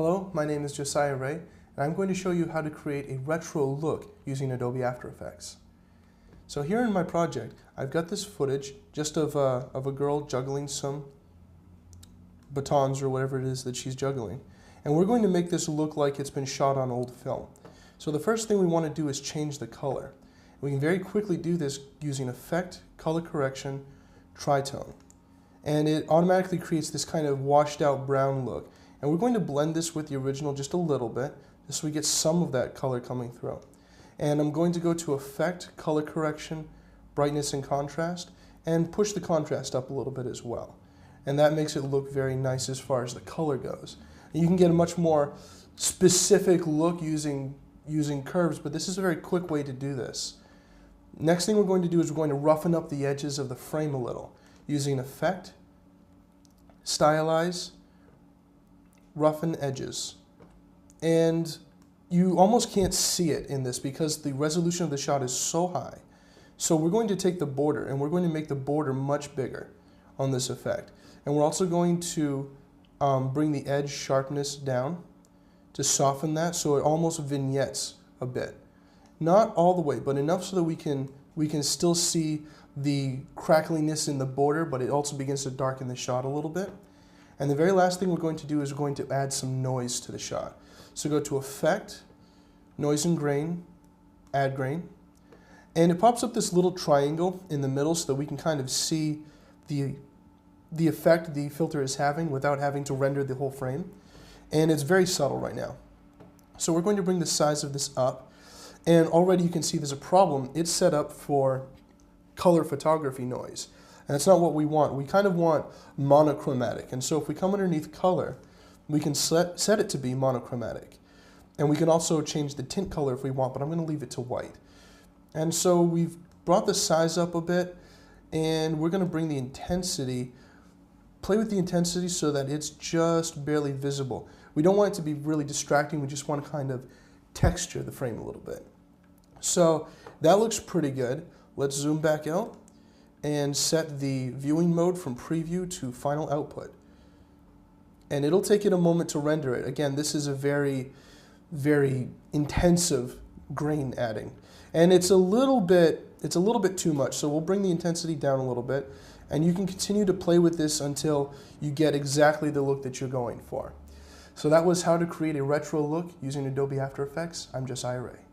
Hello, my name is Josiah Ray, and I'm going to show you how to create a retro look using Adobe After Effects. So here in my project, I've got this footage just of a girl juggling some batons or whatever it is that she's juggling. And we're going to make this look like it's been shot on old film. So the first thing we want to do is change the color. We can very quickly do this using Effect, Color Correction, Tritone. And it automatically creates this kind of washed out brown look. And we're going to blend this with the original just a little bit, just so we get some of that color coming through. And I'm going to go to Effect, Color Correction, Brightness and Contrast, and push the contrast up a little bit as well. And that makes it look very nice as far as the color goes. And you can get a much more specific look using curves, but this is a very quick way to do this. Next thing we're going to do is we're going to roughen up the edges of the frame a little using Effect, Stylize, Roughen Edges. And you almost can't see it in this because the resolution of the shot is so high. So we're going to take the border and we're going to make the border much bigger on this effect. And we're also going to bring the edge sharpness down to soften that so it almost vignettes a bit. Not all the way, but enough so that we can still see the crackliness in the border, but it also begins to darken the shot a little bit. And the very last thing we're going to do is we're going to add some noise to the shot. So go to Effect, Noise and Grain, Add Grain. And it pops up this little triangle in the middle so that we can kind of see the effect the filter is having without having to render the whole frame. And it's very subtle right now. So we're going to bring the size of this up. And already you can see there's a problem. It's set up for color photography noise. And that's not what we want. We kind of want monochromatic. And so if we come underneath color, we can set it to be monochromatic. And we can also change the tint color if we want, but I'm going to leave it to white. And so we've brought the size up a bit, and we're going to bring the intensity, play with the intensity so that it's just barely visible. We don't want it to be really distracting. We just want to kind of texture the frame a little bit. So that looks pretty good. Let's zoom back out and set the viewing mode from preview to final output. And it'll take it a moment to render it. Again, this is a very, very intensive grain adding. And it's a little bit too much, so we'll bring the intensity down a little bit, and you can continue to play with this until you get exactly the look that you're going for. So that was how to create a retro look using Adobe After Effects. I'm Josiah Ray.